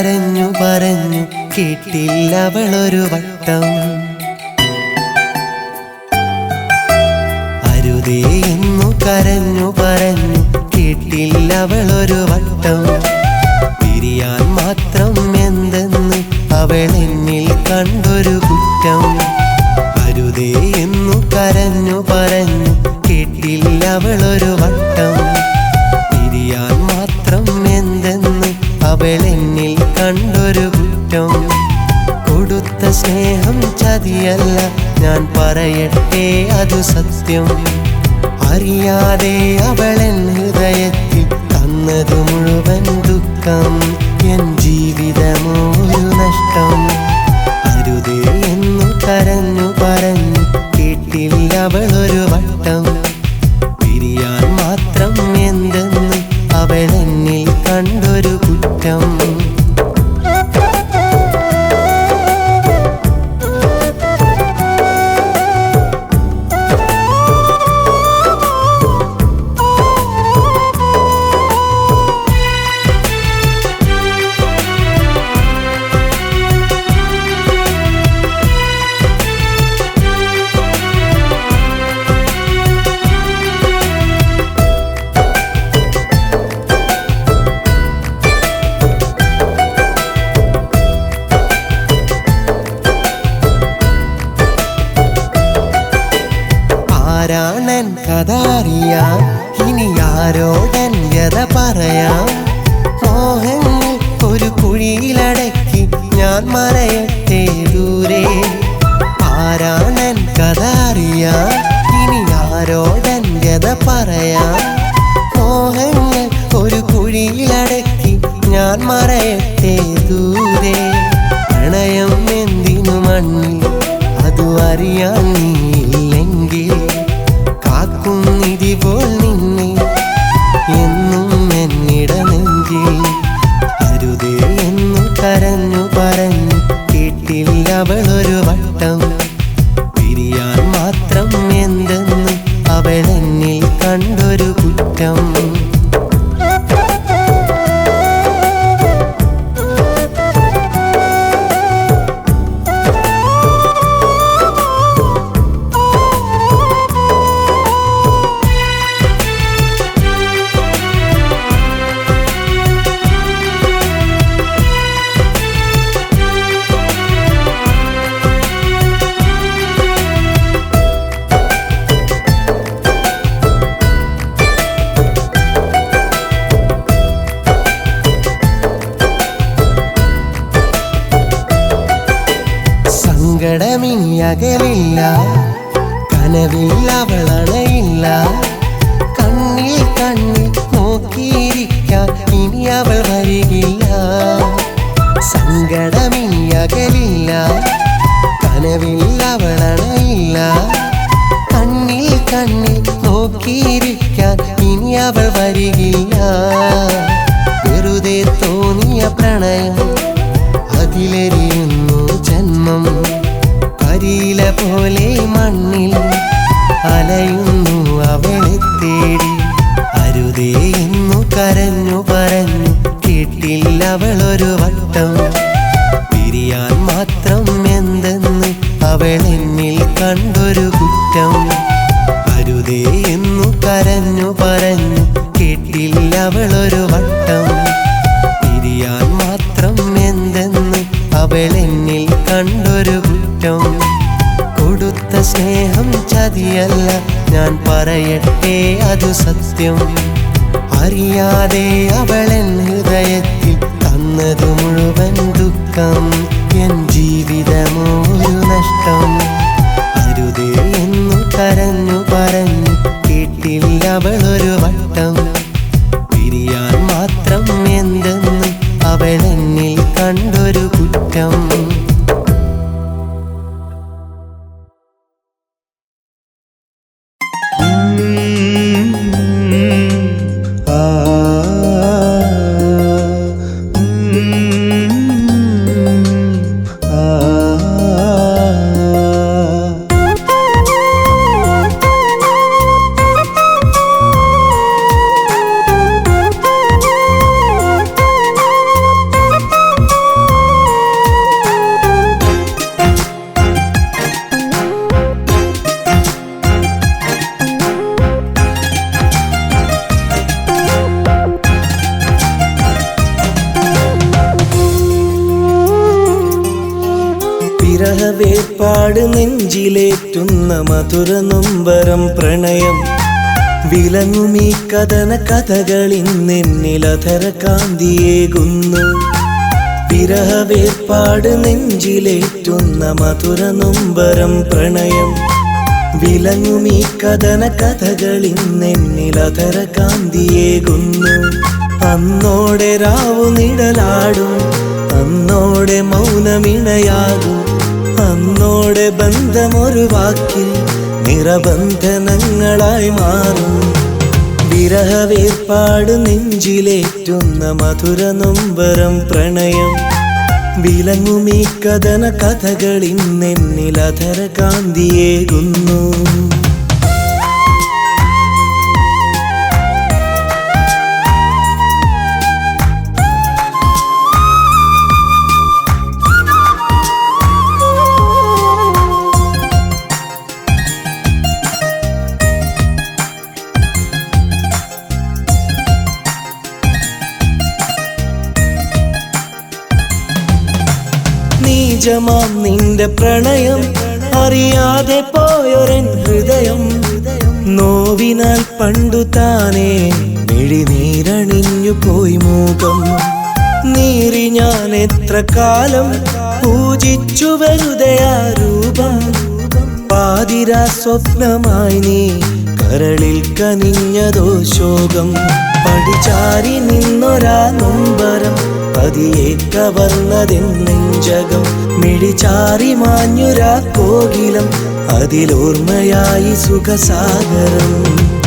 കരഞ്ഞു പറഞ്ഞു കേട്ടില്ലവളൊരു വട്ടം. അരുതേ എന്നു കരഞ്ഞു പറഞ്ഞു കേട്ടില്ലവളൊരു വട്ടം. പിരിയാൻ മാത്രം എന്തെന്ന് അവളെന്നിൽ കണ്ടൊരു കുറ്റം. അരുതേ എന്നു കരഞ്ഞു പറഞ്ഞു കേട്ടില്ലവളൊരു വട്ടം. പിരിയാൻ മാത്രം എന്തെന്ന് അവളെന്നിൽ കണ്ടൊരു കുറ്റം. കൊടുത്ത സ്നേഹം ചതിയല്ല, ഞാൻ പറയട്ടെ അതു സത്യം. അറിയാതെ അവളെൻ ഹൃദയത്തിൽ തന്നതു മുഴുവൻ ദുഃഖം. എൻ ജീവിതമോ ഒരു നഷ്ടം. അരുതേ എന്നു കരഞ്ഞു പറഞ്ഞു കേട്ടില്ലവളൊരു വട്ടം. പിരിയാൻ മാത്രം എന്തെന്ന് അവളെന്നിൽ കണ്ടൊരു കുറ്റം. ആരാണൻ കഥ അറിയാം, ഇനി ആരോടൻ വ്യത പറയാം. മോഹങ്ങൾ ഒരു കുഴിയിലടക്കി ഞാൻ മറയട്ടെ ദൂരെ. ആരാണൻ കഥ അറിയാം, ഇനി ആരോടൻ വ്യത പറയാം. മോഹങ്ങൾ ഒരു കുഴിയിലടക്കി ഞാൻ മറയട്ടെ ദൂരെ. പ്രണയം എന്തിനു മണ്ണിൽ അതു അറിയാൻ നീയില്ലെങ്കിൽ. കാക്കുന്നിരിപ്പോൾ നിന്നെ എന്നും എന്നിട നെഞ്ചിൽ. അരുതേ എന്നു കരഞ്ഞു പറഞ്ഞു കേട്ടില്ലവളൊരു വട്ടം. പിരിയാൻ മാത്രം എന്തെന്ന് അവളെന്നിൽ കണ്ടൊരു കുറ്റം. സങ്കടമിനി അകലില്ല, കനവിൽ അവളണയില്ല. കണ്ണിൽ കണ്ണിൽ നോക്കിയിരിക്കാൻ ഇനി അവൾ വരികില്ല. സങ്കടമിനി അകലില്ല, കനവിൽ അവളണയില്ല. കണ്ണിൽ കണ്ണിൽ നോക്കിയിരിക്കാൻ ഇനി അവൾ വരികില്ല. വെറുതെ തോന്നിയ പ്രണയം അതിലെരിയുന്നു ജന്മം. കരിയില പോലെ മണ്ണിൽ അലയുന്നു അവളെ തേടി. അരുതേ എന്നു കരഞ്ഞു പറഞ്ഞു കേട്ടില്ലവളൊരു വട്ടം. പിരിയാൻ മാത്രം എന്തെന്ന് അവളെന്നിൽ കണ്ടൊരു കുറ്റം. അരുതേ എന്നു കരഞ്ഞു പറഞ്ഞു കേട്ടില്ലവളൊരു വട്ടം. പിരിയാൻ മാത്രം എന്തെന്ന് അവളെന്നിൽ കണ്ടൊരു കുറ്റം. കൊടുത്ത സ്നേഹം ചതിയല്ല, ഞാൻ പറയട്ടെ അതു സത്യം. അറിയാതെ അവളെൻ ഹൃദയത്തിൽ തന്നതു മുഴുവൻ ദുഃഖം. എൻ ജീവിതമോ ഒരു നഷ്ടം. അരുതേ എന്നു കരഞ്ഞു പറഞ്ഞു കേട്ടില്ലവളൊരു വട്ടം. പിരിയാൻ മാത്രം എന്തെന്ന് അവളെന്നിൽ കണ്ടൊരു കുറ്റം. വിരഹവേർപ്പാട് നെഞ്ചിലേറ്റുന്ന മധുര നൊമ്പരം പ്രണയം വിലങ്ങുമീ കഥന കഥകളിന്നെന്നിലധര കാന്തിയേകുന്നു. വിരഹവേർപ്പാട് നെഞ്ചിലേറ്റുന്ന മധുര നൊമ്പരം പ്രണയം വിലങ്ങുമീ കഥന കഥകളിന്നെന്നിലധര കാന്തിയേകുന്നു. അന്നോടെ രാവു നിഴലാടും, അന്നോടെ മൗനമിണയാകും, അന്നോടെ ബന്ധമൊരു വാക്കിൽ നിറബന്ധനങ്ങളായി മാറും. വിരഹവേർപ്പാട് നെഞ്ചിലേറ്റുന്ന മധുര നൊമ്പരം പ്രണയം വിലങ്ങുമീ കഥന കഥകളിന്നെന്നിലധര കാന്തിയേകുന്നു. നീജമാം നിന്റെ പ്രണയം അറിയാതെ പോയൊരൻ ഹൃദയം നോവിനാൽ പണ്ടു താനേ മിഴിനീരണിഞ്ഞു പോയി മൂകം. നീറി ഞാൻ എത്ര കാലം പൂജിച്ചു വെറുതെ ആ രൂപം. പാതിരാ സ്വപ്നമായി നീ കരളിൽ കനിഞ്ഞതോ ശോകം. പടിചാരി നിന്നൊരാ നൊമ്പരം പതിയെ കവർന്നതെന്നെഞ്ചകം. മിഴിചാരി മാഞ്ഞുരാ കോകിലം അതിലോർമ്മയായി സുഖസാഗരം.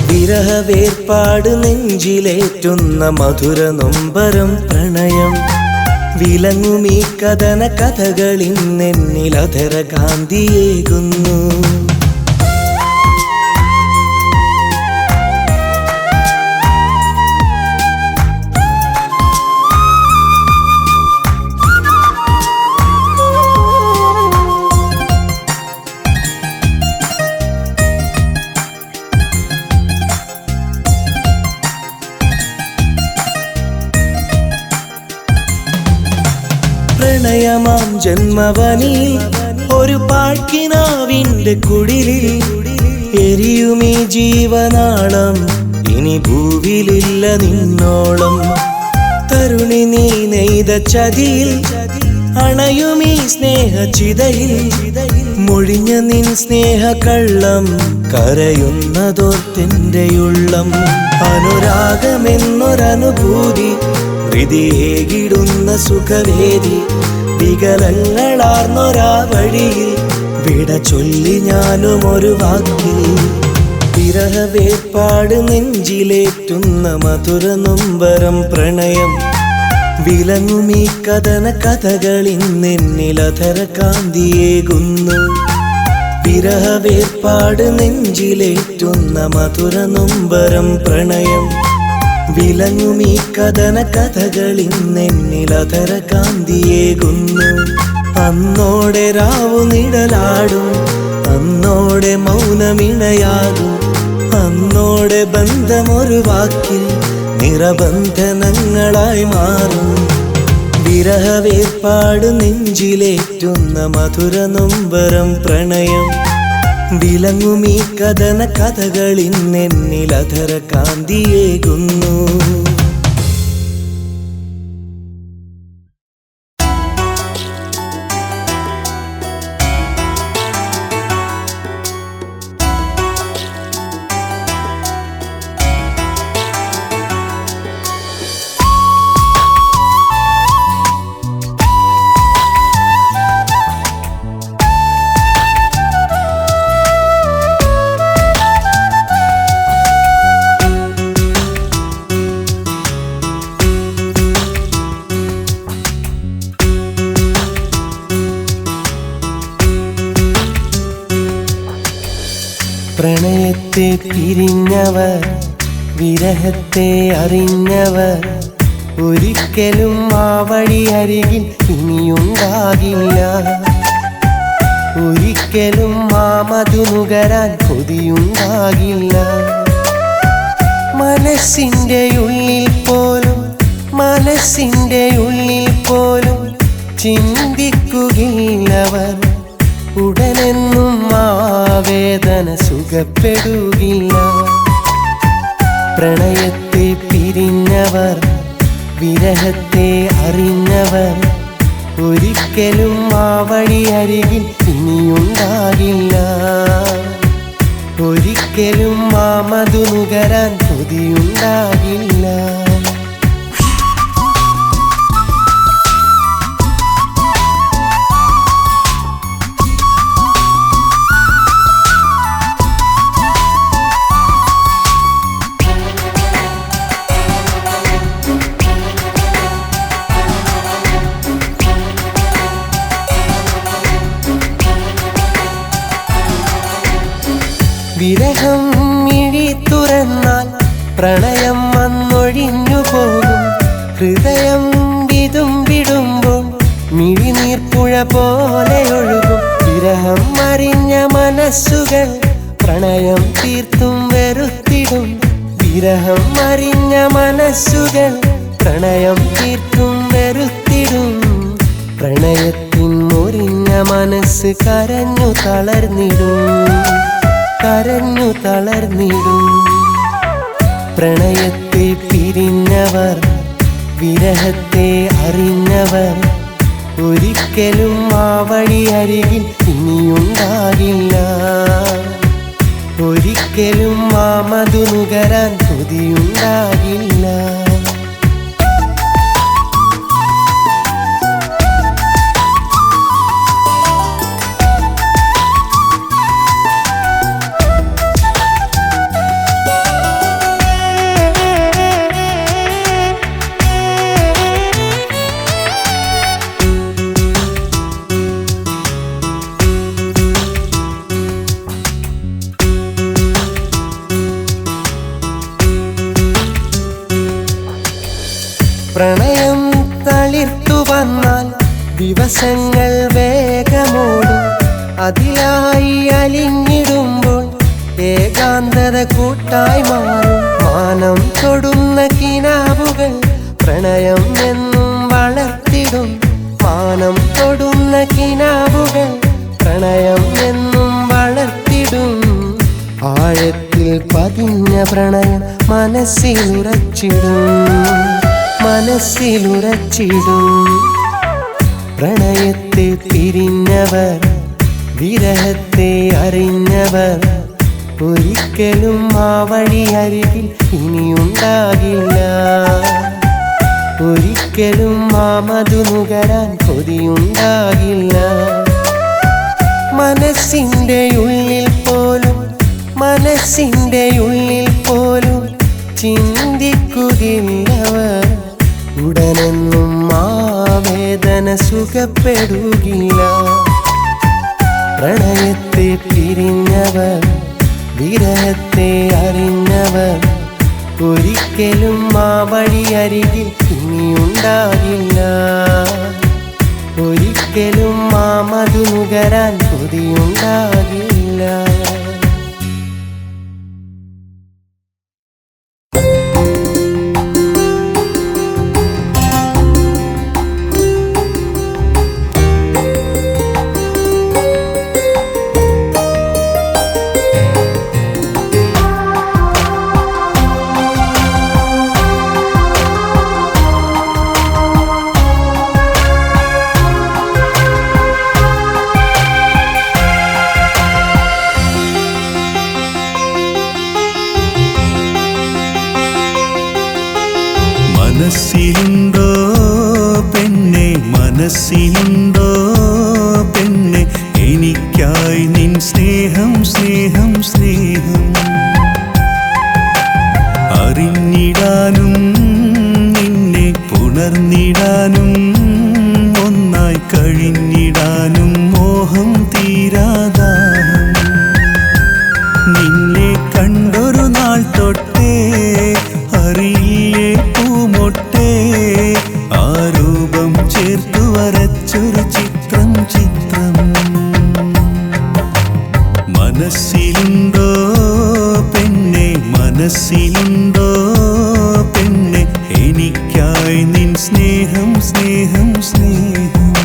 വിരഹവേർപ്പാട് നെഞ്ചിലേറ്റുന്ന മധുര നൊമ്പരം പ്രണയം വിലങ്ങുമീ കഥന കഥകളിന്നെന്നിലധര കാന്തിയേകുന്നു. പ്രണയമാം ജന്മവനിൽ ഒരു പാഴ്ക്കിനാവിന്റെ കുടിലിൽ എരിയുമീ ജീവനാളം ഇനി ഭൂവിലില്ല നിന്നോളം. തരുണി നീ നെയ്ത ചതിയിൽ അണയുമീ സ്നേഹചിതയിൽ മൊഴിഞ്ഞ നിൻ സ്നേഹക്കള്ളം കരയുന്നതോർത്തെന്റെയുള്ളം. അനുരാഗമെന്നൊരനുഭൂതി ഹൃദിയേകിടുന്ന സുഖവേദി വികലങ്ങളാർന്നൊരാ വഴിയിൽ വിട ചൊല്ലി ഞാനും ഒരു വാക്കിൽ. വിരഹവേർപ്പാട് നെഞ്ചിലേറ്റുന്ന മധുര നൊമ്പരം പ്രണയം വിലങ്ങുമീ കഥന കഥകളിന്നെന്നിലധര കാന്തിയേകുന്നു. വിരഹവേർപ്പാട് നെഞ്ചിലേറ്റുന്ന മധുര നൊമ്പരം പ്രണയം വിലങ്ങുമീ കഥന കഥകളിന്നെന്നിലധര കാന്തിയേകുന്നു. അന്നോടെ രാവു നിഴലാടും, അന്നോടെ മൗനമിണയാകും, അന്നോടെ ബന്ധമൊരു വാക്കിൽ നിറബന്ധനങ്ങളായി മാറും. വിരഹവേർപ്പാട് നെഞ്ചിലേറ്റുന്ന മധുര നൊമ്പരം പ്രണയം വിലങ്ങുമീ കഥന കഥകളിന്നെന്നിലധര കാന്തിയേകുന്നു. പ്രണയത്തെ പിരിഞ്ഞവർ വിരഹത്തെ അറിഞ്ഞവർ ഒരിക്കലും ആ വഴി അരികിൽ ഇനിയുണ്ടാകില്ല. ഒരിക്കലും ആ മധുനുകരാൻ കൊതിയുണ്ടാകില്ല. മനസ്സിൻ്റെ ഉള്ളിൽ പോലും ചിന്തിക്കുകയില്ലവർ ഉടനെന്നും ആ വേദന സുഖപ്പെടുകില്ല. പ്രണയത്തെ പിരിഞ്ഞവർ, വിരഹത്തെ അറിഞ്ഞവർ ഒരിക്കലും ആ വഴി അരികിൽ ഇനിയുണ്ടാകില്ല. ഒരിക്കലും ആ മധു നുകരാൻ കൊതിയുണ്ടാകില്ല. വിരഹം മിഴി തുറന്നാൽ പ്രണയം വന്നൊഴിഞ്ഞു പോകും. ഹൃദയം വിടുമ്പോൾ മിഴിനീർപ്പുഴ പോലെ ഒഴുകും. വിരഹം അറിഞ്ഞ മനസ്സുകൾ പ്രണയം തീർത്തും വെറുത്തിടും. വിരഹം അറിഞ്ഞ മനസ്സുകൾ പ്രണയം തീർത്തും വെറുത്തിടും. പ്രണയത്തിൻ മുറിഞ്ഞ മനസ്സ് കരഞ്ഞു തളർന്നിടും. പ്രണയത്തെ പിരിഞ്ഞവർ, വിരഹത്തെ അറിഞ്ഞവർ ഒരിക്കലും ആ വഴി അരികിൽ ഇനിയുണ്ടാകില്ല. ഒരിക്കലും ആ മധു നുകരാൻ കൊതിയുണ്ടാകില്ല. പ്രണയം തളിർത്തു വന്നാൽ ദിവസങ്ങൾ വേഗമോടും. അതിലായി അലിഞ്ഞിടുമ്പോൾ ഏകാന്തത കൂട്ടായി മാറും. മാനം തൊടുന്ന കിനാവുകൾ പ്രണയം എന്നും വളർത്തിടും. മാനം തൊടുന്ന കിനാവുകൾ പ്രണയം എന്നും വളർത്തിടും. ആഴത്തിൽ പതിഞ്ഞ പ്രണയം മനസ്സിലുറച്ചിടും. പ്രണയത്തെ പിരിഞ്ഞവർ, വിരഹത്തെ അറിഞ്ഞവർ ഒരിക്കലും ആ വഴി അരികിൽ ഇനിയുണ്ടാകില്ല. ഒരിക്കലും ആ മധു നുകരാൻ കൊതിയുണ്ടാകില്ല. മനസ്സിൻ്റെ ഉള്ളിൽ പോലും ചിന്തിക്കുകയില്ലവർ. ഉടനെന്നും ആ വേദന സുഖപ്പെടുകില്ല. പ്രണയത്തെ പിരിഞ്ഞവർ, വിരഹത്തെ അറിഞ്ഞവർ ഒരിക്കലും ആ വഴി അരികിൽ ഇനിയുണ്ടാകില്ല. ഒരിക്കലും ആ മധു നുകരാൻ കൊതിയുണ്ടാകില്ല. മനസ്സിലുണ്ടോ പെണ്ണെ, മനസ്സിലുണ്ടോ പെണ്ണെ, എനിക്കായി നിൻ സ്നേഹം സ്നേഹം സ്നേഹം. അറിഞ്ഞിടാനും നിന്നെ പുണർന്നിടാനും ഒന്നായി കഴിഞ്ഞിടാനും മോഹം തീരാദാഹം. നിന്നെ കണ്ടൊരു നാൾ തൊട്ടേ അറിയില്ലേ പൂമൊട്ടേ, ആ രൂപം ചേർത്തു വരച്ചൊരു ചിത്രം. മനസ്സിലുണ്ടോ പെണ്ണെ, മനസ്സിലുണ്ടോ പെണ്ണെ, എനിക്കായി നിൻ സ്നേഹം സ്നേഹം സ്നേഹം.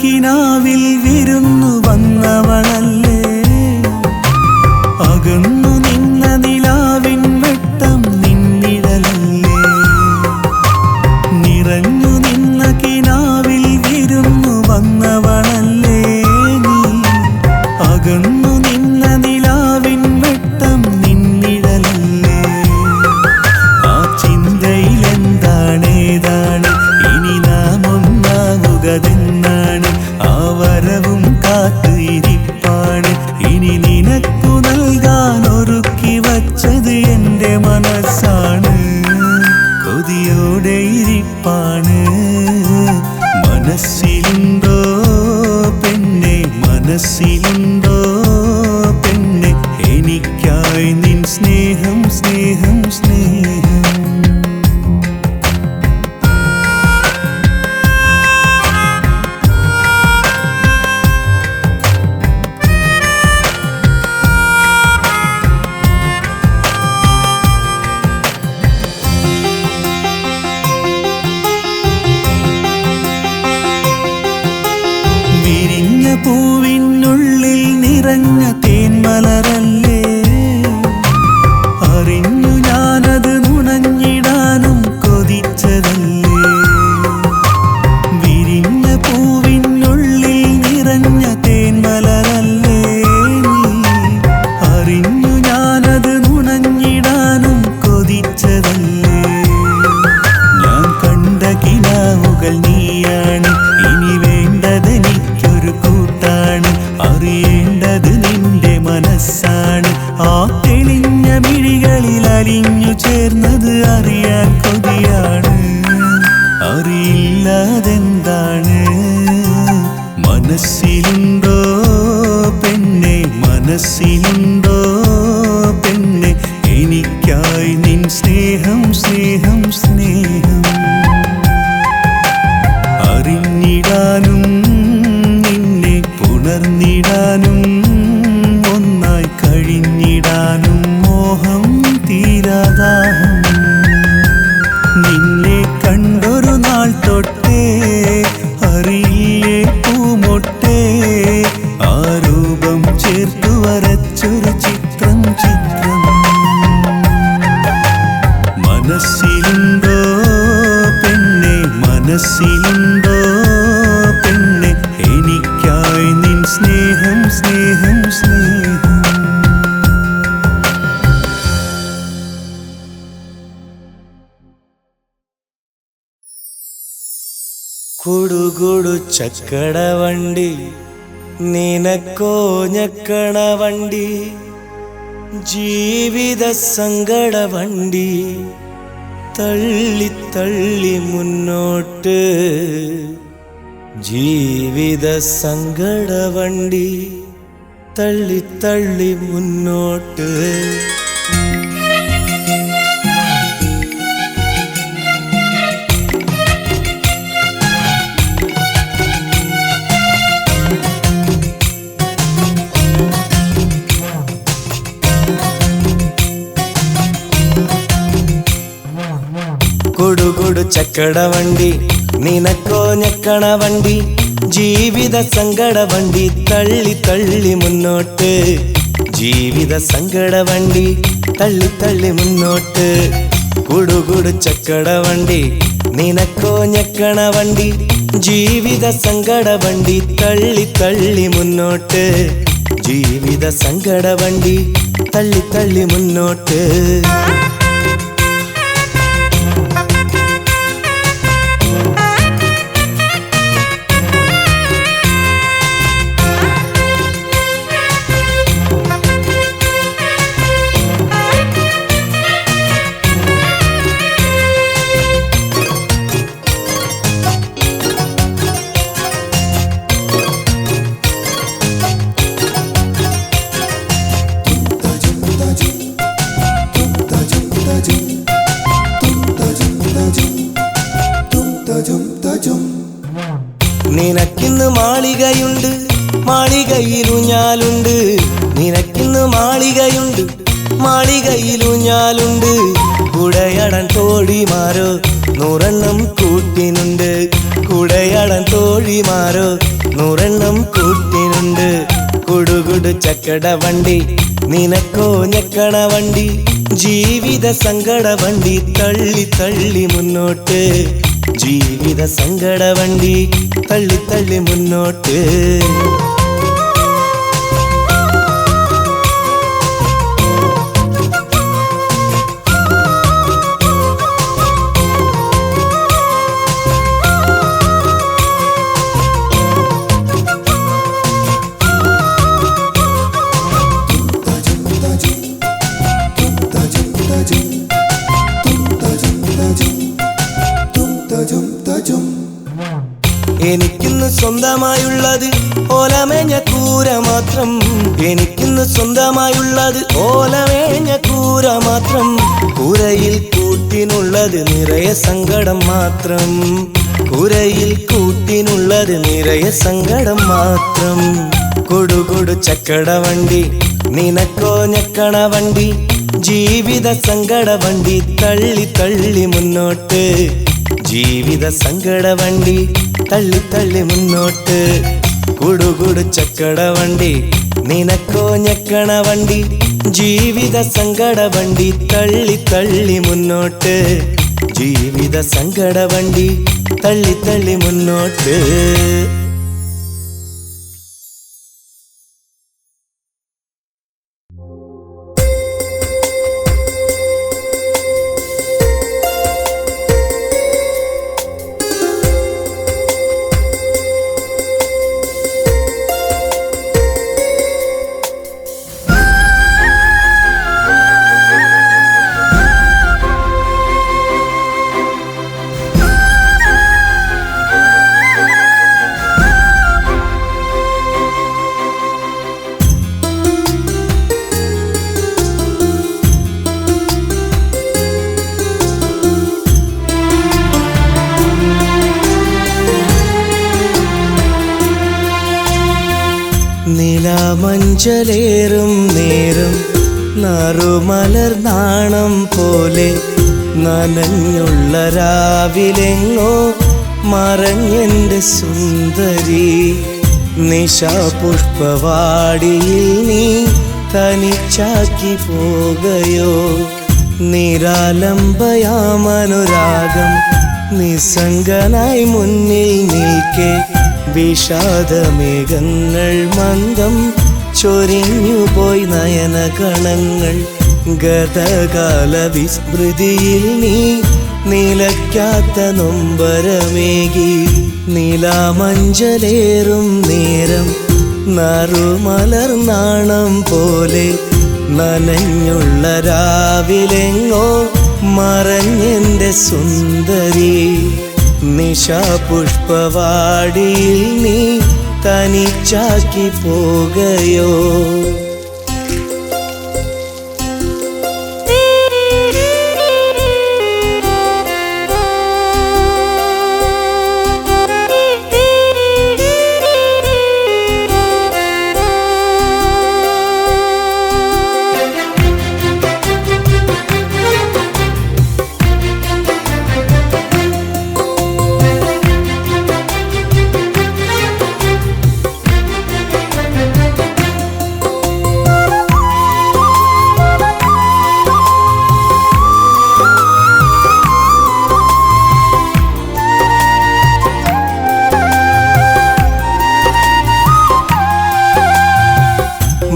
കിനാവിൽ വിരുന്നു വന്നവളല്ലേ, അകന്നു നിന്ന നിലാവിൻ വെട്ടം നിന്നിഴലല്ലേ, നിറഞ്ഞു നിന്ന കിനാവിൽ വിരുന്നു വന്നവളല്ലേ നീ, അകന്നു നിന്ന നിലാവിൻ വെട്ടം നിന്നിഴലല്ലേ. ആ ചിന്തയിലെന്താണേതാണ് ഇനി നാം ഒന്നാവുകതെന്നാണ്, ആ വരവും കാത്ത് ഇരിപ്പാണ് ഇനി നിനക്കു നൽകാൻ ഒരുക്കി വച്ചത് എൻ്റെ മനസ്സാണ്, കൊതിയോടെ ഇരിപ്പാണ്. മനസ്സിലുണ്ടോ പെണ്ണെ, മനസ്സിലുണ്ടോ പെണ്ണെ, എനിക്കായി നിൻ സ്നേഹം സ്നേഹം സ്നേഹം. വിരിഞ്ഞ പൂവിനുള്ളിൽ നിറഞ്ഞ തേന്മലരല്ലേ, അറിഞ്ഞു ഞാനത് നുണഞ്ഞിടാനും കൊതിച്ചതല്ലേ. വിരിഞ്ഞ പൂവിനുള്ളിൽ നിറഞ്ഞ തേന്മലരല്ലേ നീ, അറിഞ്ഞു ഞാനത് നുണഞ്ഞിടാനും കൊതിച്ചതല്ലേ. ഞാൻ കണ്ട കിനാവുകൾ നീയാണ്, ഇനി വേണ്ടതെനിക്കൊരു കൂട്ടാണ്, അറിയേണ്ടത് നിന്റെ മനസ്സാണ്. ആ തെളിഞ്ഞ മിഴികളിൽ അലിഞ്ഞു ചേർന്നത് അറിയാൻ കൊതിയാണ്, അറിയില്ലാതെന്താണ്. മനസ്സിലുണ്ടോ പെണ്ണെ, മനസ്സിലുണ്ടോ പെണ്ണെ, എനിക്കായി നിൻ സ്നേഹം സ്നേഹം സ്നേഹം. അറിഞ്ഞിടാനും നിന്നെ പുണർന്നിടാനും ഒന്നായി കഴിഞ്ഞിടാനും മോഹം തീരാദാഹം. നിന്നെ കണ്ടൊരു നാൾ തൊട്ടേ അറിയില്ലേ പൂമൊട്ടേ, ആ രൂപം ചേർത്തു വരച്ചൊരു ചിത്രം ചിത്രം. മനസ്സിലുണ്ടോ പെണ്ണെ, മനസ്സിലുണ്ടോ പെണ്ണെ, എനിക്കായി നിൻ സ്നേഹം സ്നേഹം സ്നേഹം. കുടുകുടു ചക്കട വണ്ടി നിനക്കോ ഞക്കണ വണ്ടി, ജീവിത സങ്കട വണ്ടി തള്ളി തള്ളി മുന്നോട്ട്, ജീവിത സങ്കട വണ്ടി തള്ളി തള്ളി മുന്നോട്ട്. കുടുകുടു ചക്കട വണ്ടി നിനക്കോ ഞക്കണ വണ്ടി, ജീവിത സങ്കട വണ്ടി തള്ളി തള്ളി മുന്നോട്ട്, ജീവിത സങ്കട വണ്ടി തള്ളി തള്ളി മുന്നോട്ട്. കുടുകുടു ചക്കട വണ്ടി നിനക്കോ ഞക്കണ വണ്ടി, ജീവിത സങ്കട വണ്ടി തള്ളി തള്ളി മുന്നോട്ട്, ജീവിത സങ്കട വണ്ടി തള്ളി തള്ളി മുന്നോട്ട്. നിനക്കിന്ന് മാളികയുണ്ട്, മാളികയിലൂഞ്ഞാലുണ്ട്, നിനക്കിന്ന് മാളികയുണ്ട്, മാളികയിലൂഞ്ഞാലുണ്ട്. കുടയടൻ തോഴിമാരോ നൂറെണ്ണം കൂട്ടിനുണ്ട്, കുടയാടൻ തോഴിമാരോ 100 കൂട്ടിനുണ്ട്. കുടുകുടു ചക്കട വണ്ടി നിനക്കോ ഞക്കണ വണ്ടി, ജീവിത സങ്കട വണ്ടി തള്ളി തള്ളി മുന്നോട്ട്, ജീവിത സങ്കട വണ്ടി തള്ളി തള്ളി മുന്നോട്ട്. എനിക്കിന്ന് സ്വന്തമായുള്ളത് ഓലമേഞ്ഞ കൂര മാത്രം, എനിക്കിന്ന് സ്വന്തമായുള്ളത് ഓലമേഞ്ഞ കൂര മാത്രം. കൂരയിൽ കൂട്ടിനുള്ളത് നിറയെ സങ്കടം മാത്രം, കൂരയിൽ കൂട്ടിനുള്ളത് നിറയെ സങ്കടം മാത്രം. കൊടുകൊടു ചക്കട വണ്ടി നിനക്കോ ഞക്കണ വണ്ടി, ജീവിത സങ്കട വണ്ടി തള്ളി തള്ളി മുന്നോട്ട്, ജീവിത സങ്കട വണ്ടി തള്ളി തള്ളി മുന്നോട്ട്. കുടുകുടു ചക്കട വണ്ടി നിനക്കോ ഞക്കണ വണ്ടി, ജീവിത സങ്കട വണ്ടി തള്ളി തള്ളി മുന്നോട്ട്, ജീവിത സങ്കട വണ്ടി തള്ളി തള്ളി മുന്നോട്ട്. നിലാമഞ്ചലേറും നേരം നറുമലർ നാണം പോലെ, നനഞ്ഞുള്ള രാവിലെങ്ങോ മറഞ്ഞെൻ്റെ സുന്ദരി. നിശാപുഷ്പവാടിയിൽ നീ തനിച്ചാക്കി പോകയോ, നിരാലംബയാമനുരാഗം നിസ്സംഗനായി മുന്നിൽ നിൽക്കെ, വിഷാദമേഘങ്ങൾ മന്ദം ചൊരിഞ്ഞുപോയി നയനകണങ്ങൾ. ഗതകാല വിസ്മൃതിയിൽ നീ നിലയ്ക്കാത്ത നൊമ്പരമേകി. നിലാമഞ്ചലേറും നേരം നറുമലർ നാണം പോലെ, നനഞ്ഞുള്ള രാവിലെങ്ങോ മറഞ്ഞെൻ്റെ സുന്ദരി. നിശാപുഷ്പവാടിയിൽ നീ തനിച്ചാക്കി പോകയോ.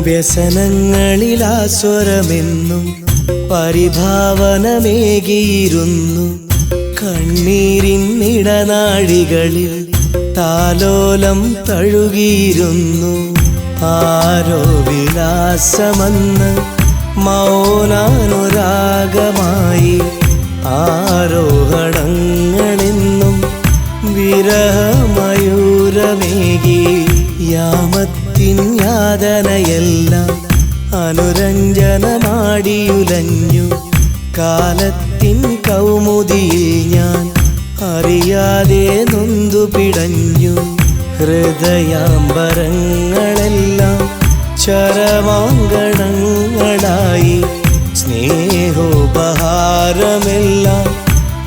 വ്യസനങ്ങളിലാസ്വരമെന്നും പരിഭാവനമേകിയിരുന്നു. കണ്ണീരിൻ ഇടനാഴികളിൽ താലോലം തഴുകിയിരുന്നു. ആരോ വിലാസമെന്ന് മൗനാനുരാഗമായി, ആരോഹണങ്ങളെന്നും വിരഹമയൂരമേകി. യാമത്തിൻ യാതനയെല്ലാം അനുരഞ്ജനമാടിയുലഞ്ഞു. കാലത്തിൻ കൗമുദിയിൽ ഞാൻ അറിയാതെ നൊന്തു പിടഞ്ഞു. ഹൃദയാംബരങ്ങളെല്ലാം ചരമാങ്കണങ്ങളായി. സ്നേഹോപഹാരമെല്ലാം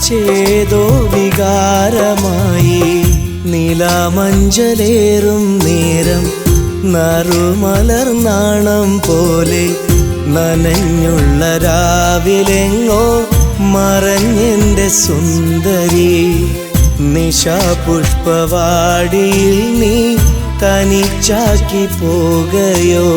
ചേതോ വികാരമായി. നിലാമഞ്ചലേറും നേരം നറുമലർനാണം പോലെ നനഞ്ഞുള്ള രാവിലെങ്ങോ മറഞ്ഞെൻ്റെ സുന്ദരി. നിശാപുഷ്പവാടിയിൽ നീ തനിച്ചാക്കി പോകയോ?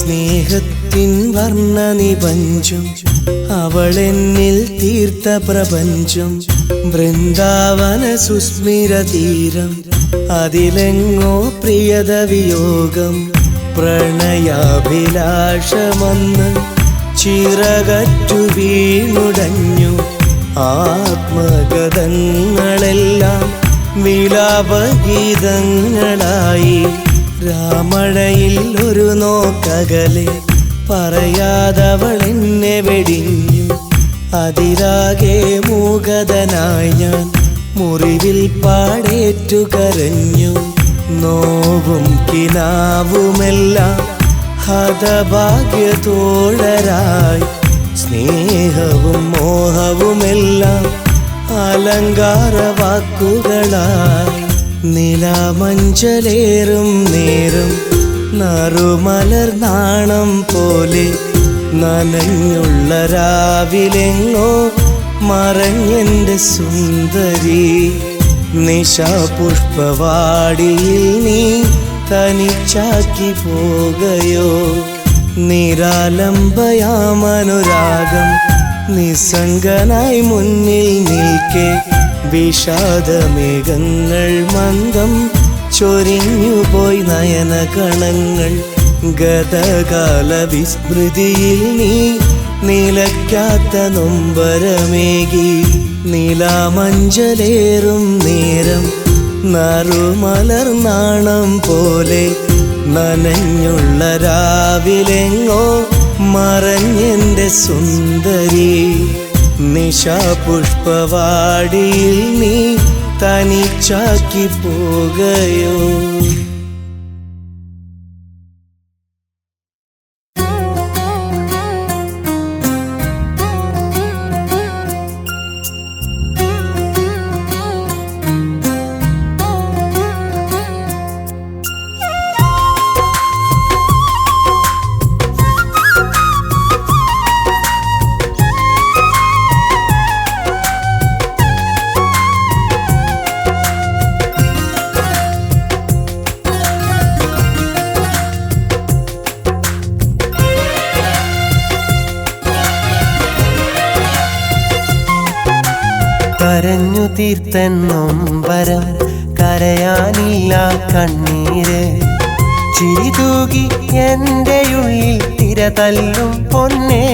സ്നേഹത്തിൻ വർണ്ണനിപഞ്ചം അവളെന്നിൽ തീർത്ത പ്രപഞ്ചം. വൃന്ദാവന സുസ്മിരതീരം അതിലെങ്ങോ പ്രിയത വിയോഗം. പ്രണയാഭിലാഷമന്ന് ചിറകറ്റു വീണുടഞ്ഞു. ആത്മഗതങ്ങളെല്ലാം വിലാപഗീതങ്ങളായി. രാമഴയിൽ ഒരു നോക്കകലെ പറയാതവളെന്നെ വെടിഞ്ഞു. അതിലാകെ മൂകതനായി ഞാൻ മുറിവിൽ പാടേറ്റു കരഞ്ഞു. നോവും കിനാവുമെല്ലാം ഹതഭാഗ്യതോഴരായി. സ്നേഹവും മോഹവുമെല്ലാം അലങ്കാരവാക്കുകളായി. നിലാമഞ്ചലേറും നേരം നറുമലർനാണം പോലെ നനഞ്ഞുള്ള രാവിലെങ്ങോ മറഞ്ഞെൻ്റെ സുന്ദരി. നിശാപുഷ്പവാടിയിൽ നീ തനിച്ചാക്കി പോകയോ? നിരാലംബയാമനുരാഗം നിസ്സംഗനായി മുന്നിൽ നിൽക്കെ വിഷാദമേഘങ്ങൾ മന്ദം ചൊരിഞ്ഞുപോയി നയനകണങ്ങൾ. ഗതകാല വിസ്മൃതിയിൽ നീ നിലയ്ക്കാത്ത നൊമ്പരമേകി. നിലാമഞ്ചലേറും നേരം നറുമലർനാണം പോലെ നനഞ്ഞുള്ള രാവിലെങ്ങോ മറഞ്ഞെൻ്റെ സുന്ദരി. നിശാപുഷ്പവാടിയിൽ നീ തനിച്ചാക്കി പോകയോ? കരഞ്ഞു തീർത്തൻ നൊമ്പരം കരയാനില്ല കണ്ണീര്. ചിരി തൂകി എൻ്റെ ഉള്ളിൽ തിരതല്ലും പൊന്നേ.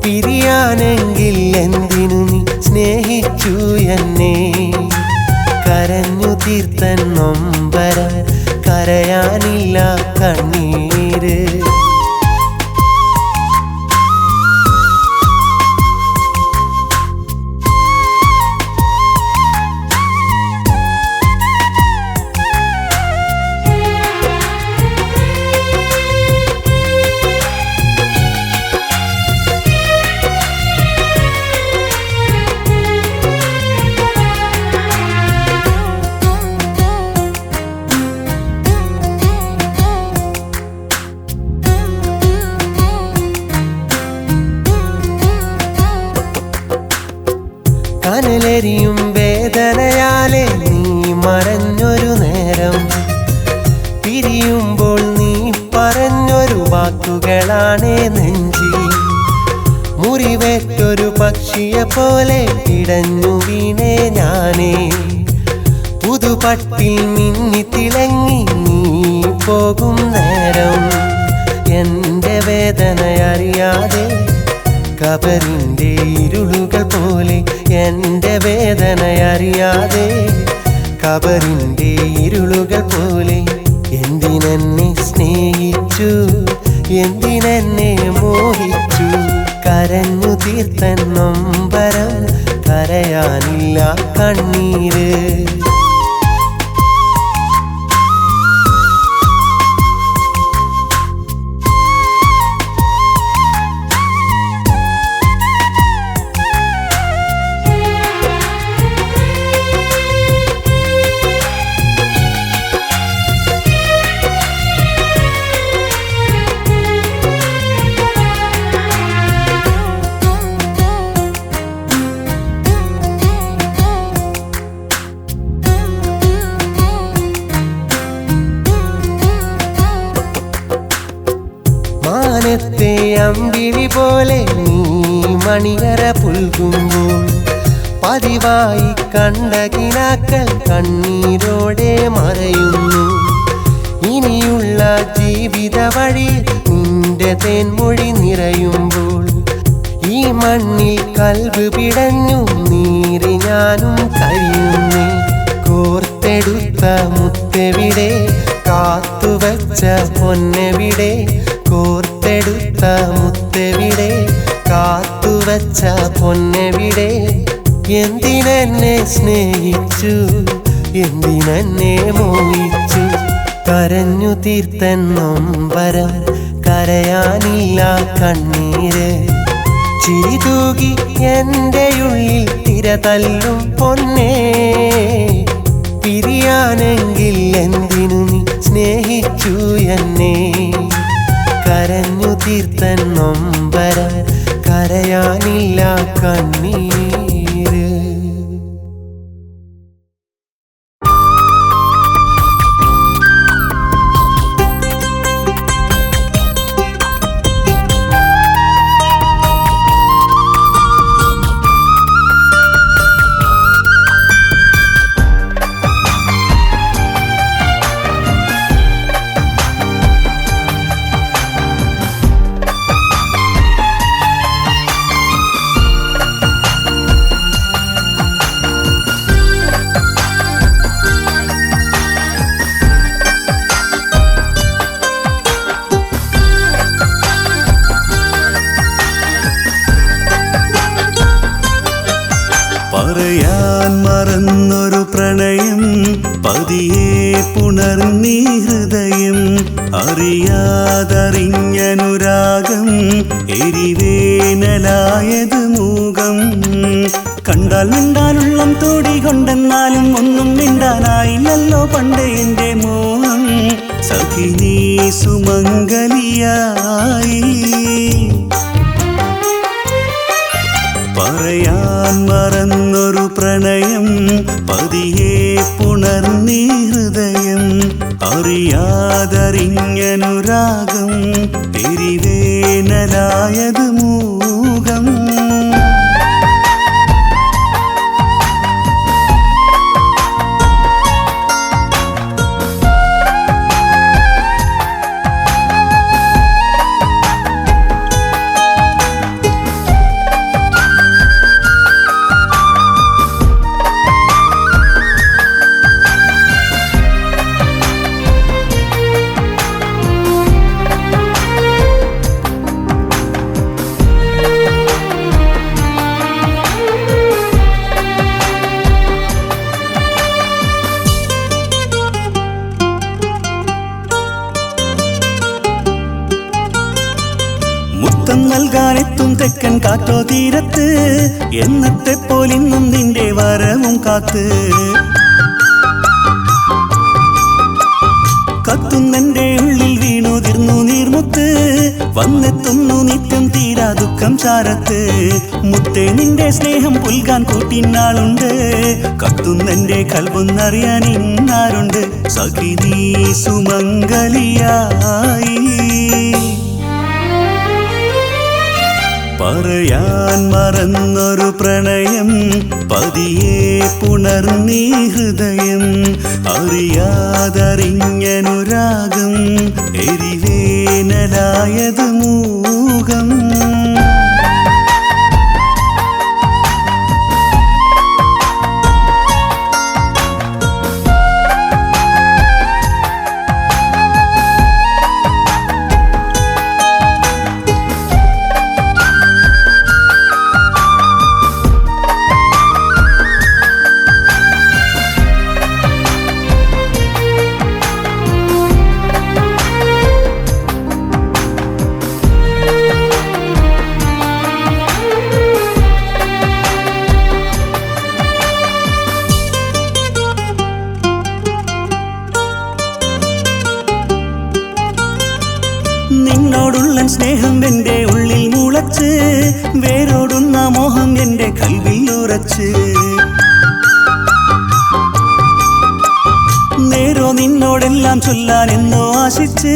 പിരിയാനെങ്കിൽ എന്തിനു നീ സ്നേഹിച്ചു എന്നെ? കരഞ്ഞു തീർത്തൻ നൊമ്പരം കരയാനില്ല കണ്ണീര്. കനലെരിയും വേദനയാലെ നീ മറഞ്ഞൊരു നേരം. പിരിയുമ്പോൾ നീ പറഞ്ഞൊരു വാക്കുകളാണേ നെഞ്ചിൽ. മുറിവേറ്റൊരു പക്ഷിയെ പോലെ ഇടഞ്ഞു വീണേ ഞാനേ. പുതുപട്ടിൽ മിന്നി തിളങ്ങി നീ പോകും നേരം എൻ്റെ വേദനയറിയാതെ കബറിൻ്റെ ഇരുളുകൾ പോലെ. എൻ്റെ വേദനയറിയാതെ കബറിൻ്റെ ഇരുളുകൾ പോലെ. എന്തിനെന്നെ സ്നേഹിച്ചു, എന്തിനെന്നെ മോഹിച്ചു. കരഞ്ഞു തീർത്തൻ നൊമ്പരം, കരയാനില്ല കണ്ണീര്. മാനത്തെ അമ്പിളി പോലെ നീ മണിയറ പുൽകുമ്പോൾ പതിവായി കണ്ട കിനാക്കൾ കണ്ണീരോടെ മറയുന്നു. ഇനിയുള്ള ജീവിത വഴി നിന്റെ തേൻമൊഴി നിറയുമ്പോൾ ഈ മണ്ണിൽ കൽബ് പിടഞ്ഞു നീറി ഞാനും കഴിയുന്നേ. കോർത്തെടുത്ത മുത്തെവിടെ, കാത്തുവച്ച പൊന്നെവിടെ. കോർത്തെടുത്ത മുത്തെവിടെ, കാത്തുവച്ച പൊന്നെവിടെ. എന്തിനെന്നെ സ്നേഹിച്ചു, എന്തിനെന്നെ മോഹിച്ചു. കരഞ്ഞു തീർത്തൻ നൊമ്പരം, കരയാനില്ല കണ്ണീര്. ചിരി തൂകി എൻ്റെ ഉള്ളിൽ തിര തല്ലും പൊന്നേ. പിരിയാനെങ്കിൽ എന്തിനു നീ സ്നേഹിച്ചു എന്നെ. കരഞ്ഞു തീർത്തൻ നൊമ്പരം, കരയാനില്ല കണ്ണീര്. പറയാൻ മറന്നൊരു പ്രണയം പതിയെ പുണർന്നീ ഹൃദയം. അറിയാതറിഞ്ഞനുരാഗം എരിവേനലായത് മൂകം. കണ്ടാൽ മിണ്ടാനുള്ളം തോടികൊണ്ടെന്നാലും ഒന്നും മിണ്ടാനായില്ലല്ലോ പണ്ട് എൻ്റെ മോഹം. സഖിനീ സുമംഗലിയായി പറയാൻ മറന്നൊരു പ്രണയം പതിയെ പുണർന്നീ ഹൃദയം. അറിയാതറിഞ്ഞനുരാഗം എരിവേനലായത് മൂകം. മുത്തം നൽകാനെത്തും തെക്കൻ കാറ്റോ തീരത്ത്, എന്നത്തെ പോലിന്നും നിന്റെ വരവും കാത്ത്. കത്തുന്നെന്റെ ഉള്ളിൽ വീണുതിർന്നു നീർമുത്ത്, വന്നെത്തുന്നു നിത്യം തീരാ ദുഃഖം ചാരത്ത്. മുത്തേ നിന്റെ സ്നേഹം പുൽകാൻ കൂട്ടിനാളുണ്ട്, കത്തുന്നെന്റെ കൽവൊന്നറിയാൻ ഇന്നാരുണ്ട്. സഖി നീ സുമംഗലിയായി പറയാൻ മറന്നൊരു പ്രണയം പതിയെ പുണർന്നീ ഹൃദയം. അറിയാതറിഞ്ഞനുരാഗം എരിവേനലായത് മൂകം. വച്ച് വേരോടുന്ന മോഹം എൻ്റെ കൽവിൽ ഉറച്ച് നേരോ നിന്നോടെല്ലാം ചൊല്ലാൻ എന്നോ ആശിച്ച്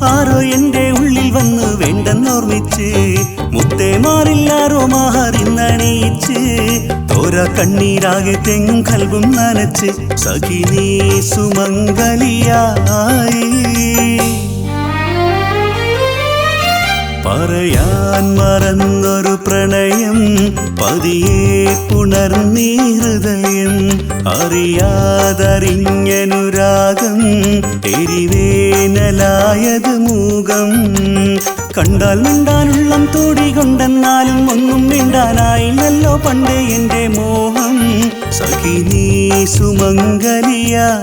ആരോ എൻ്റെ ഉള്ളിൽ വന്ന് വേണ്ടെന്നോർമ്മിച്ച് മുത്തേ മാറില്ലാരോ മാറിന്നണിയിച്ച് തോര കണ്ണീരാകെ തെങ്ങും കൽവും നനച്ച് സഖിനീ സുമംഗലിയായി പറയാൻ മറന്നൊരു പ്രണയം പതിയെ പുണർന്നീ ഹൃദയം അറിയാതറിഞ്ഞനുരാഗം എരിവേനലായത് മൂകം കണ്ടാൽ മിണ്ടാനുള്ളം തോടികൊണ്ടെന്നാലും ഒന്നും മിണ്ടാനായില്ലല്ലോ പണ്ടേ എൻ്റെ മോഹം സഖിനീ സുമംഗലിയായി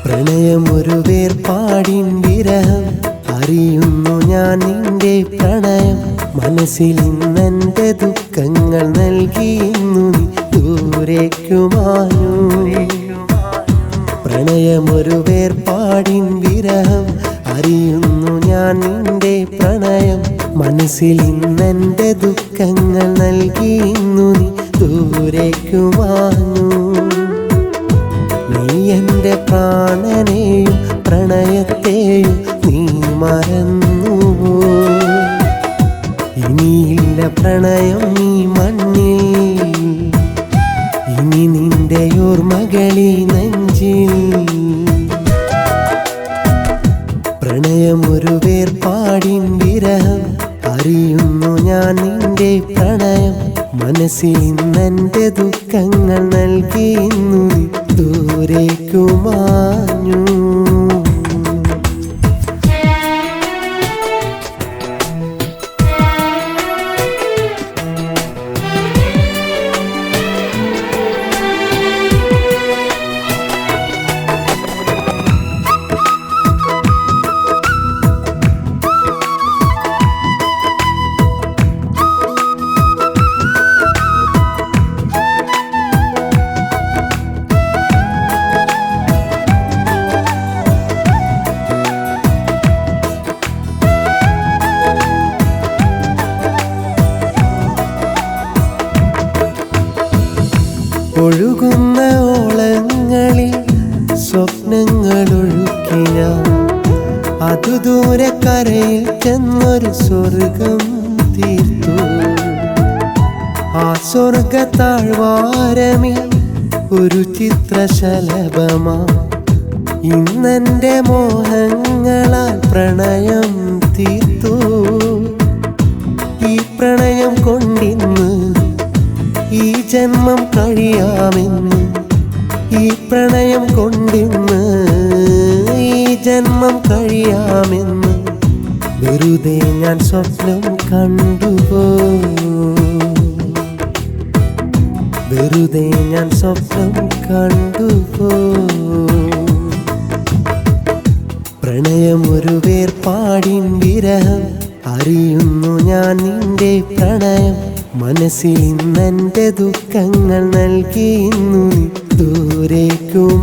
പ്രണയമൊരു വേർപാടിൻ വിരഹം അറിയുന്നു ഞാൻ നിന്റെ പ്രണയം മനസ്സിൽ ഇന്നെൻ്റെ ദുഃഖങ്ങൾ നൽകിയുന്നു നീ ദൂരേക്കുമാനു പ്രണയമൊരു വേർപാടിൻ വിരഹം അറിയുന്നു ഞാൻ നിന്റെ പ്രണയം മനസ്സിൽ ഇന്നെൻ്റെ ദുഃഖങ്ങൾ നൽകിയുന്നു നീ ദൂരേക്കുമാനു നീ എൻ്റെ പ്രാണനെയും പ്രണയത്തെയും നീ മറന്നുവോ ഇനിയില്ല പ്രണയം നീ മണ്ണിൽ ഇനി നിന്റെ ഓർമ്മകളി നെഞ്ചിൽ പ്രണയമൊരു വേർപാടിൻ വിരഹം അറിയുന്നു ഞാൻ നിന്റെ പ്രണയം മനസ്സിൽ ഇന്നെൻ്റെ ദുഃഖങ്ങൾ നൽകിയുന്നു നീ ദൂരേക്കുമാഞ്ഞു ഒഴുകുന്ന ഓളങ്ങളിൽ സ്വപ്നങ്ങളൊഴുക്കി ഞാൻ അതു ദൂരെ കരയിൽ ചെന്നൊരു സ്വർഗം തീർത്തു ആ സ്വർഗ താഴ്വാരമിൽ ഒരു ചിത്രശലഭമാ ഇന്നെൻ്റെ മോഹങ്ങളാൽ പ്രണയം തീർത്തു ഈ പ്രണയം കൊണ്ടിന്ന് ഈ ജന്മം കഴിയാമെന്ന് ഈ പ്രണയം കൊണ്ടിന്ന് ഈ ജന്മം കഴിയാമെന്ന് വെറുതെ ഞാൻ സ്വപ്നം കണ്ടുപോ വെറുതെ ഞാൻ സ്വപ്നം കണ്ടുപോ പ്രണയമൊരു വേർപാടിൻ വിരഹം അറിയുന്നു ഞാൻ നിന്റെ പ്രണയം മനസ്സിൽ ഇന്നെൻ്റെ ദുഃഖങ്ങൾ നൽകിയുന്നു നീ ദൂരേക്കുമാഞ്ഞു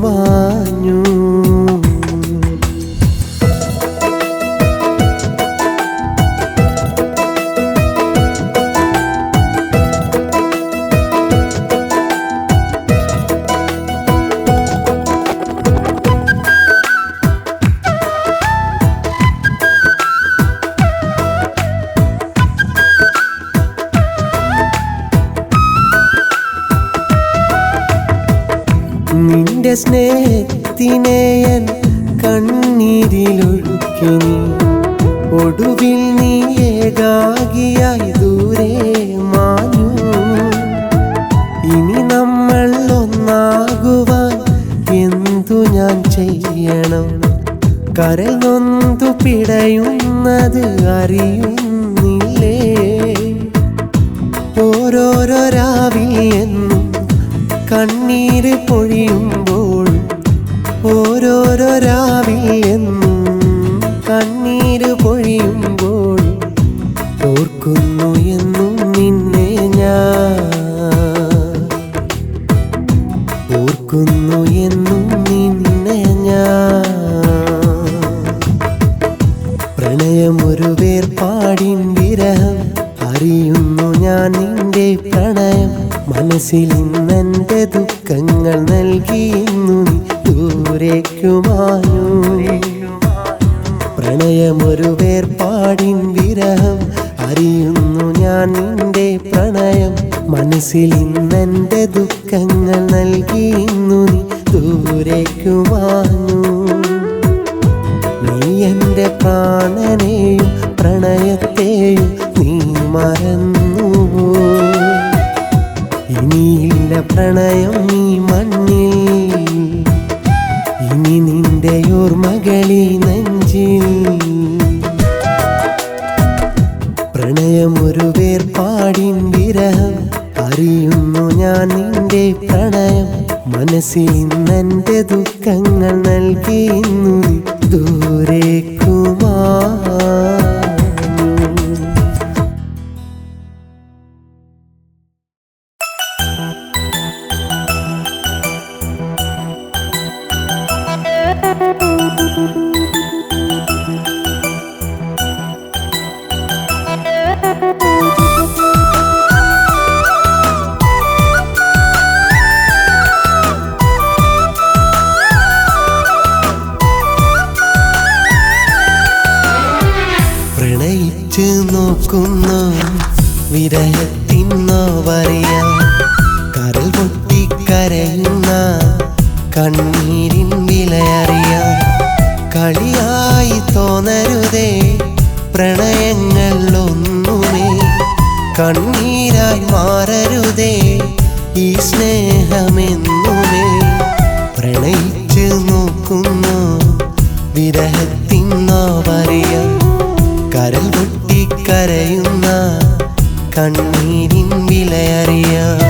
നിന്റെ സ്നേഹത്തിനെ എൻ കണ്ണീരിലൊഴുക്കി നീ ഒടുവിൽ നീ ഏകാകിയായി ദൂരെ മാഞ്ഞു. ഇനി നമ്മൾ ഒന്നാകുവാൻ എന്തു ഞാൻ ചെയ്യണം? കരൽ നൊന്തു പിടയുന്നത് അറിയുന്നില്ലേ? ഓരോരോ രാവിൽ എന്നും കണ്ണീര് പൊഴിയുമ്പോൾ, ഓരോരോ രാവിൽ എന്നും കണ്ണീര് പൊഴിയുമ്പോൾ, ഓർക്കുന്നു എന്നും നിന്നെ ഞാൻ, ഓർക്കുന്നു എന്നും നിന്നെ ഞാൻ. പ്രണയമൊരു വേർപാടിൻ വിരഹം, അറിയുന്നു ഞാൻ നിന്റെ പ്രണയം. മനസ്സിൽ ഇന്നെൻ്റെ ദുഃഖങ്ങൾ നൽകി ഇന്നു നീ ദൂരേക്കുമാഞ്ഞു. പ്രണയമൊരു വേർപാടിൻ വിരഹം, അറിയുന്നു ഞാൻ നിന്റെ പ്രണയം. മനസ്സിൽ ഇന്നെൻ്റെ ദുഃഖങ്ങൾ നൽകി ഇന്നു നീ ദൂരേക്കുമാഞ്ഞു. നീ എൻ്റെ പ്രാണനെയും പ്രണയത്തെയും നീ മറന്നുവോ? ഇനിയില്ല പ്രണയം ഈ മണ്ണിൽ, ഇനി നിന്റെ ഓർമ്മകളീ നെഞ്ചിൽ. പ്രണയമൊരു വേർപാടിൻ വിരഹം, അറിയുന്നു ഞാൻ നിന്റെ പ്രണയം. മനസ്സിൽ ഇന്നെൻ്റെ ദുഃഖങ്ങൾ നൽകി ഇന്നു നീ ദൂരേക്കുമാഞ്ഞു. പ്രണയിച്ചു നോക്കുന്നു വിരഹത്തിന്നോ വറിയാം, കരൽ പൊട്ടിക്കരയുന്ന കണ്ണീരിൻ വിലയറിയാം. കളിയായി തോന്നരുതേ പ്രണയങ്ങളൊന്നുമേ, കണ്ണീരായി മാറരുതേ ഈ സ്നേഹമെന്നുമേ. പ്രണയിച്ചു നോക്കുന്നു വിരഹത്തിന്നോ വറിയാം, കരൽ പൊട്ടിക്കരയുന്ന കണ്ണീരിൻ വിലയറിയാം.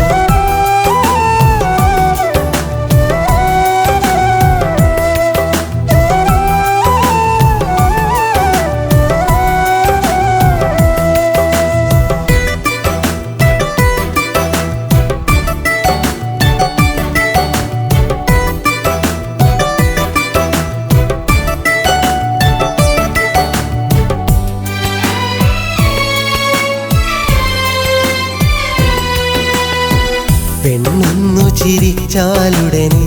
പെണ്ണൊന്നു ചിരിച്ചാലുടനെ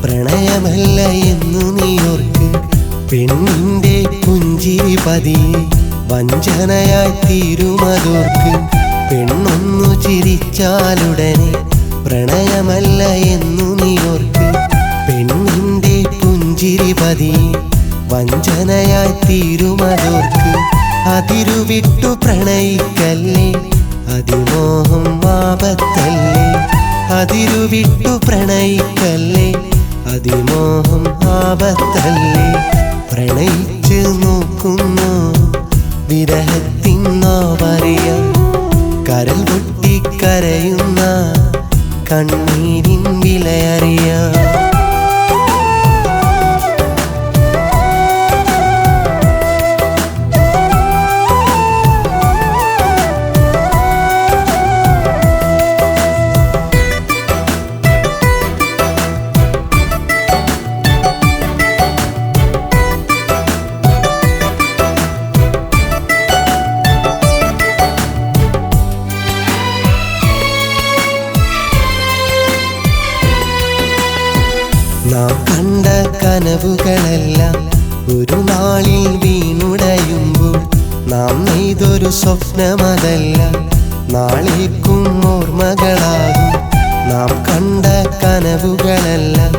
പ്രണയമല്ല എന്നു നീ ഓർക്ക്. പെണ്ണിൻ്റെ പുഞ്ചിരി പതിയെ വഞ്ചനയായി തീരുമതോർക്ക്. പെണ്ണൊന്നു ചിരിച്ചാലുടനെ പ്രണയമല്ല എന്നു നീ ഓർക്ക്. പെണ്ണിൻ്റെ പുഞ്ചിരി പതിയെ വഞ്ചനയായി തീരുമതോർക്ക്. അതിരുവിട്ടു പ്രണയിക്കല്ലേ, അതിമോഹം ആപത്തല്ലേ. അതിരുവിട്ടു പ്രണയിക്കല്ലേ, അതിമോഹം ആപത്തല്ലേ. പ്രണയിച്ചു നോക്കുന്നു വിരഹത്തിന്നോ പറയാം, കരൽ പൊട്ടിക്കരയുന്ന കണ്ണീരിൻ വിലയറിയാം. നാം കണ്ട കനവുകളെല്ലാം ഒരു നാളിൽ വീണുടയുമ്പോൾ, നാം നെയ്തൊരു സ്വപ്നമതല്ല നാളേക്കും ഓർമ്മകളാകും. നാം കണ്ട കനവുകളെല്ലാം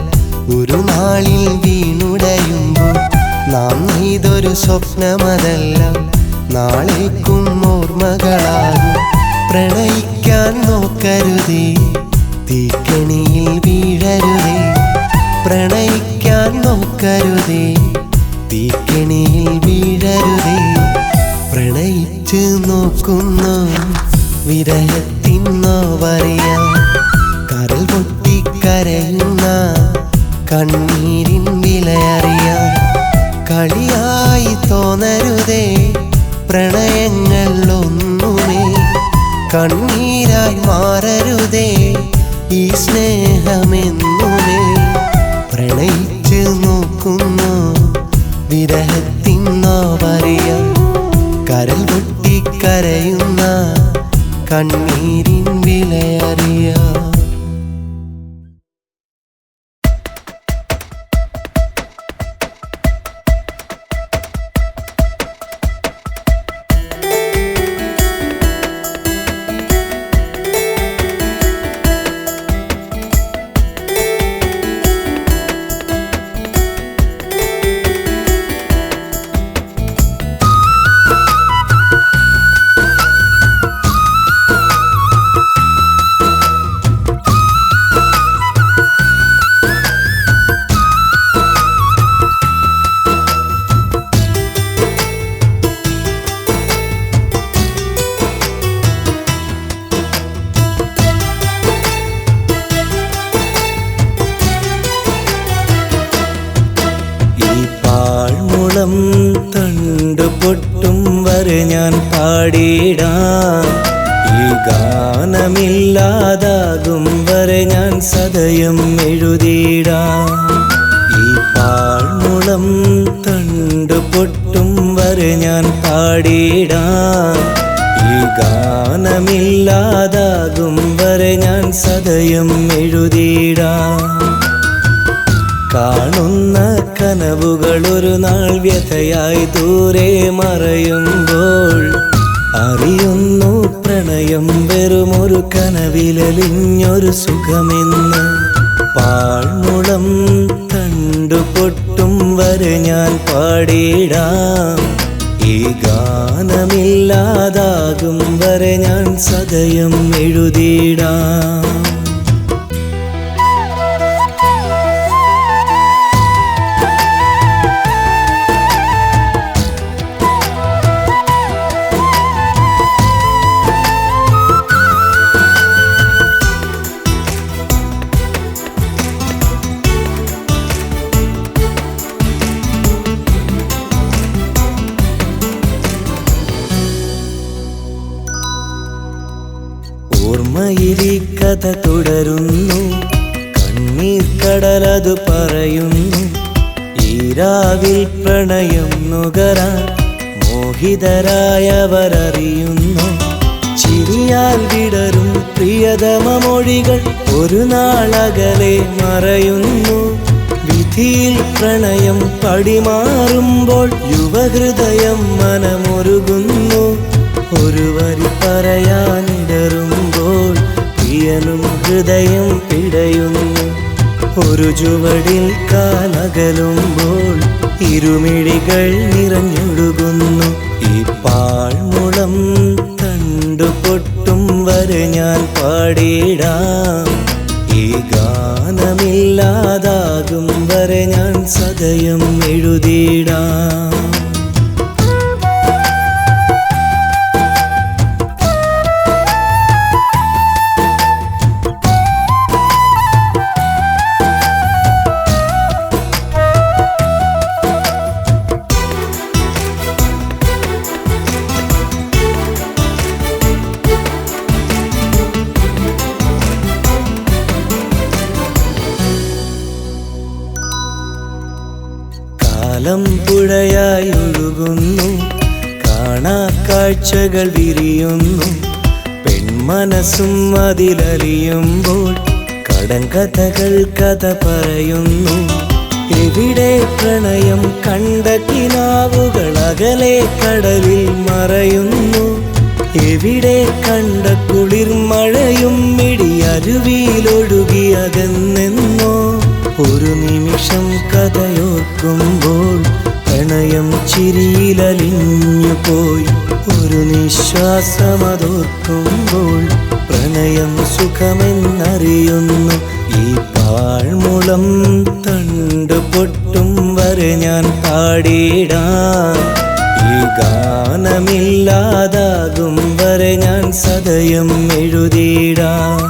ഒരു നാളിൽ വീണുടയുമ്പോൾ, നാം നെയ്തൊരു സ്വപ്നമതല്ല നാളേക്കും ഓർമ്മകളാകും. പ്രണയിക്കാൻ നോക്കരുതേ, തീക്കണിയിൽ വീഴരുതേ. പ്രണയിക്കാൻ നോക്കരുതേ, തീക്കണിയിൽ വീഴരുതേ. പ്രണയിച്ച് നോക്കുന്നു വിരഹത്തിൻ നോവറിയാം. കരൾ പൊട്ടിക്കരയുന്ന കണ്ണീരിൻ വിലയറിയാം. കളിയായി തോന്നരുതേ പ്രണയങ്ങൾ ഒന്നുമേ. കണ്ണീരായി മാറരുതേ ഈ സ്നേഹമെന്നുമേ. പ്രണയിച്ച് നോക്കുന്നു വിരഹത്തിൻ നോവറിയാം. കരൾ പൊട്ടിക്കരയുന്ന കണ്ണീരിൻ വിലയറിയാം. തണ്ടു പൊട്ടും വരെ ഞാൻ പാടിടാം. ഈ ഗാനമില്ലാതാകും വരെ ഞാൻ സദയം എഴുതിടാം. ഈ പാഴ്മുളം തണ്ടു പൊട്ടും വരെ ഞാൻ പാടിടാം. ഈ ഗാനമില്ലാതാകും വരെ ഞാൻ സദയം എഴുതിടാം. കാണുന്ന കനവുകൾ ഒരു നാൾ വ്യഥയായി ദൂരെ മറയുമ്പോൾ അറിയുന്നു പ്രണയം വെറുമൊരു കനവിലലിഞ്ഞൊരു സുഖമെന്ന്. പാഴ്മുളം തണ്ടു പൊട്ടും വരെ ഞാൻ പാടിടാം. ഈ ഗാനമില്ലാതാകും വരെ ഞാൻ സദയം എഴുതിടാം. ഓർമ്മയിലീ കഥ തുടരുന്നു, കണ്ണീർ കടലതു പറയുന്നു. ഈ രാവിൽ പ്രണയം നുകരാൻ മോഹിതരായവരറിയുന്നു. ചിരിയാൽ വിടരും പ്രിയതമ മൊഴികൾ ഒരു നാളകലെ മറയുന്നു. വിധിയിൽ പ്രണയം പടിമാറുമ്പോൾ യുവഹൃദയം മനമൊരുകുന്നു. ഒരു വരി പറയാനിടറുമ്പോൾ പ്രിയനും ഹൃദയം പിടയുന്നു. ഒരു ചുവടിൽ കാലകലുമ്പോൾ ഇരുമിഴികൾ നിറഞ്ഞൊഴുകുന്നു. ഈ പാഴ്മുളം തണ്ടു പൊട്ടും വരെ ഞാൻ പാടിടാം. ഈ ഗാനമില്ലാതാകും വരെ ഞാൻ സദയം എഴുതിടാം. കാലം പുഴയായി ഒഴുകുന്നു, കാണാ കാഴ്ചകൾ വിരിയുന്നു. പെൺമനസ്സും അതിലലിയുമ്പോൾ കടങ്കഥകൾ കഥ പറയുന്നു. എവിടെ പ്രണയം കണ്ട കിനാവുകൾ അകലെ കടലിൽ മറയുന്നു. എവിടെ കണ്ട കുളിർമഴയും മിടിയരുവിയിലൊഴുകിയതെന്നെന്നോ. ഒരു നിമിഷം കഥയോർക്കുമ്പോൾ പ്രണയം ചിരിയിലലിഞ്ഞു പോയി ഒരു നിശ്വാസമതോർക്കുമ്പോൾ പ്രണയം സുഖമെന്നറിയുന്നു ഈ പാഴ്മുളം തണ്ടു പൊട്ടും വരെ ഞാൻ പാടിയിടാം ഈ ഗാനമില്ലാതാകും വരെ ഞാൻ സദയം എഴുതിയിടാം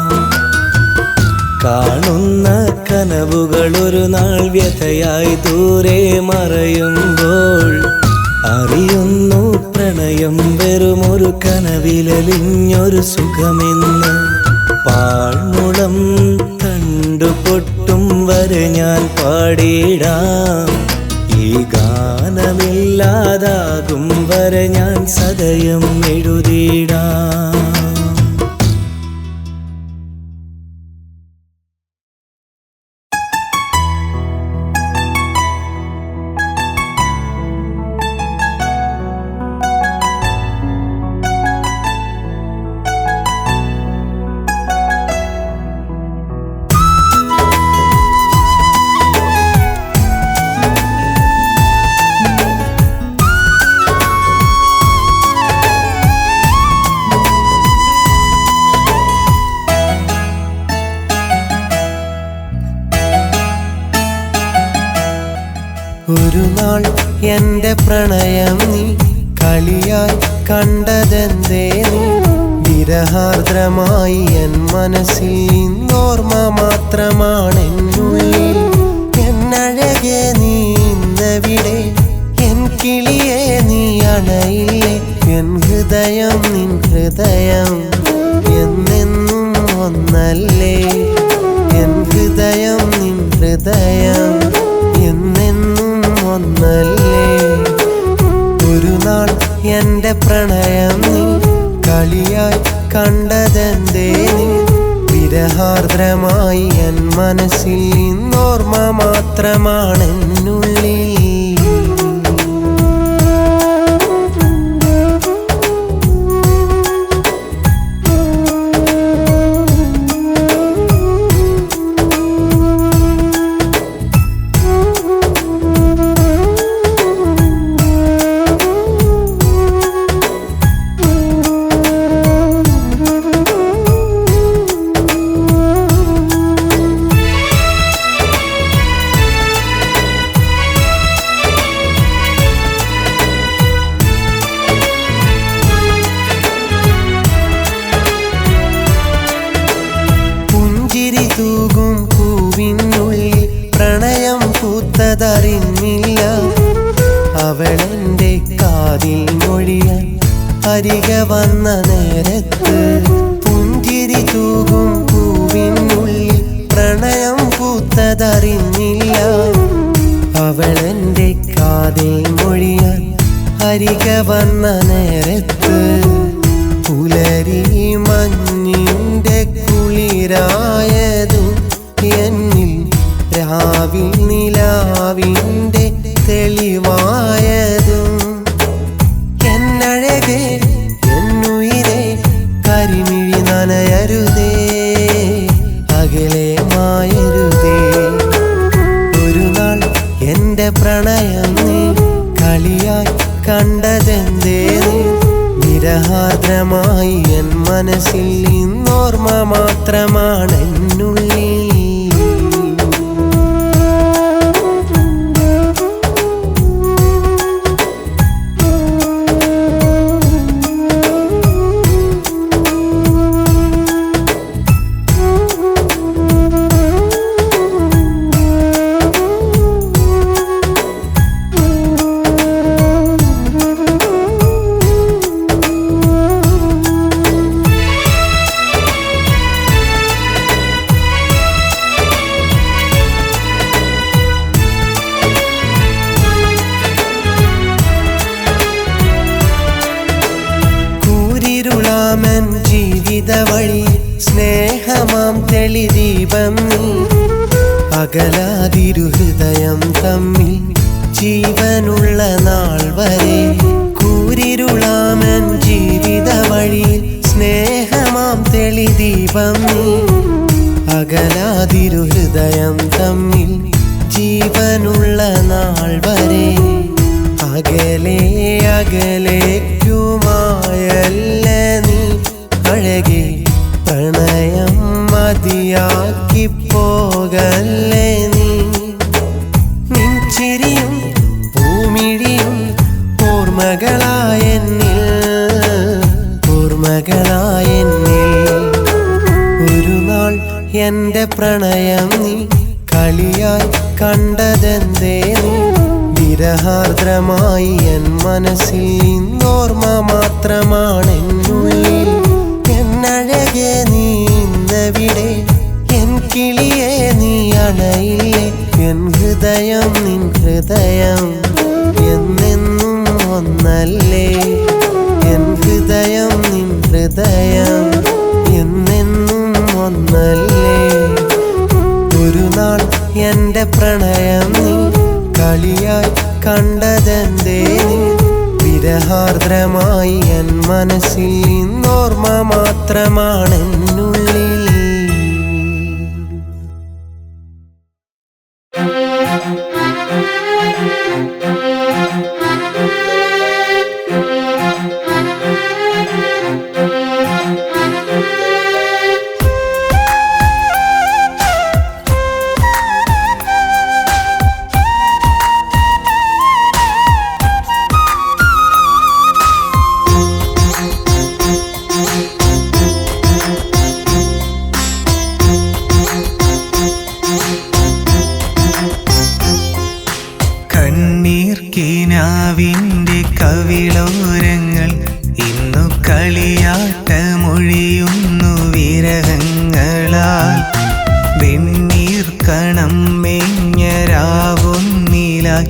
കാണുന്ന കനവുകൾ ഒരു നാൾ വ്യഥയായി ദൂരെ മറയുമ്പോൾ അറിയുന്നു പ്രണയം വെറുമൊരു കനവിലലിഞ്ഞൊരു സുഖമെന്ന് പാഴ്മുളം തണ്ടു പൊട്ടും വരെ ഞാൻ പാടിയിടാം ഈ ഗാനമില്ലാതാകും വരെ ഞാൻ സദയം എഴുതിയിടാം. ഒരു നാൾ എൻ്റെ പ്രണയം നീ കളിയായി കണ്ടതെന്തേ നീ വിരഹാർദ്രമായി എൻ മനസ്സിൽ ഓർമ്മ മാത്രമാണെന്നുള്ളിൽ എന്നഴകെ നീ ഇന്നവിടെ എൻ കിളിയെ നീ അണയില്ലേ എൻ ഹൃദയം നിൻ ഹൃദയം എന്നെന്നും ഒന്നല്ലേ എൻ ഹൃദയം നിൻ ഹൃദയം എന്നെന്നും ഒന്നല്ലേ ഒരു നാൾ എൻ്റെ പ്രണയം നീ കളിയായി കണ്ടതെന്തേ നീ വിരഹാർദ്രമായി എൻ മനസ്സിൽ ഓർമ്മ മാത്രമാണെന്നുള്ളിൽ തൂകും പൂവിനുള്ളിൽ പ്രണയം പൂത്തതറിഞ്ഞില്ല അവളെൻ്റെ കാതിൽ മൊഴിയാൻ അരികെ വന്ന നേരത്ത് പുഞ്ചിരി തൂകും പൂവിനുള്ളിൽ പ്രണയം പൂത്തതറിഞ്ഞില്ല അവളെൻ്റെ കാതിൽ മൊഴിയാൻ അരികെ വന്ന നേരത്ത് പുലരി മഞ്ഞിൻ്റെ കുളിരായതും എന്നിൽ രാവിൽ നിലാവിൻ്റെ തെളിവായതും എന്നഴകെ എന്നുയിരെ കരിമിഴി നനയരുതേ അകലെ മായരുതേ ഒരു നാൾ എൻ്റെ പ്രണയം നീ കളിയായി കണ്ടതെന്തേ നീ വിരഹാർദ്രമായി എൻ മനസ്സിൽ ഇന്നോർമ്മ മാത്രമാണെന്നുള്ളിൽ ജീവിത വഴി സ്നേഹമാം തെളിദീപം നീ അകലാതിരു ഹൃദയം തമ്മിൽ ജീവനുള്ള നാൾ വരെ കൂരിരുളാമൻ ജീവിത വഴി സ്നേഹമാം തെളിദീപം നീ അകലാതിരു ഹൃദയം തമ്മിൽ ജീവനുള്ള നാൾ വരെ ഓർമ്മകളായെന്നിൽ. ഒരു നാൾ എൻ്റെ പ്രണയം നീ കളിയായി കണ്ടതെന്തേ നീ? വിരഹാർദ്രമായി എൻ മനസ്സിൽ ഇന്നോർമ്മ മാത്രമാണെന്നുള്ളിൽ. എന്നഴകെ നീ ഇന്നവിടെ, എൻ കിളിയെ നീ അണയില്ലേ? എൻ ഹൃദയം നിൻ ഹൃദയം എന്നെന്നും ഒന്നല്ലേ? എൻ ഹൃദയം നിൻ ഹൃദയം എന്നെന്നും ഒന്നല്ലേ? ഒരു നാൾ എൻ്റെ പ്രണയം നീ കളിയായി കണ്ടതെന്തേ നീ? വിരഹാർദ്രമായി എൻ മനസ്സിൽ ഇന്നോർമ്മ മാത്രമാണെന്നുള്ളിൽ. കണ്ണീർക്കിനാവിൻ്റെ കവിളോരങ്ങൾ ഇന്നു കളിയാട്ടമൊഴിയുന്നു വിരഹങ്ങളാൽ. വെണ്ണീർക്കണം മേഞ്ഞരാവൊന്നിലായി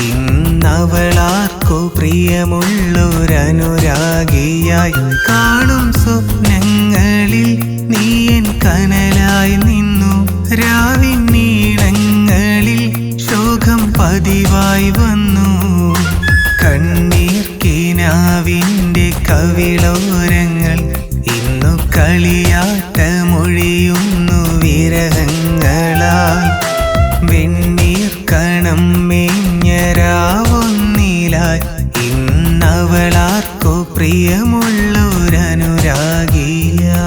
ഇന്നവളാർക്കു പ്രിയമുള്ളൊരനുരാഗിയായി. കാണും സ്വപ്നങ്ങളിൽ നീ എൻ കനലായി നിന്നു. രാവിനീളങ്ങളിൽ ശോകം പതിവായി വന്നു. കണ്ണീർക്കിനാവിൻ്റെ കവിളോരങ്ങൾ ഇന്നു കളിയാട്ടമൊഴിയുന്നു വിരഹങ്ങളാൽ. വെണ്ണീർക്കണം മേഞ്ഞരാവൊന്നിലായി ഇന്നവളാർക്കു പ്രിയമുള്ളൊരനുരാഗിയാ.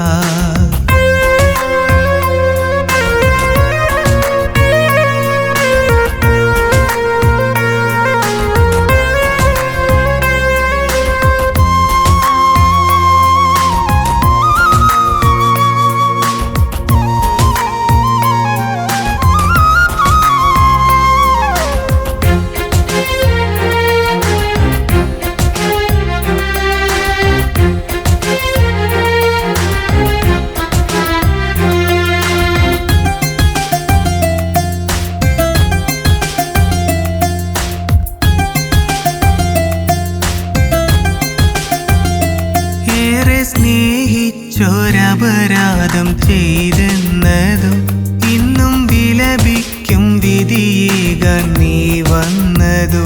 സ്നേഹിച്ചൊരപരാധം ചെയ്തെന്നതും ഇന്നും വിലപിക്കും വിധിയേകാൻ നീ വന്നതു.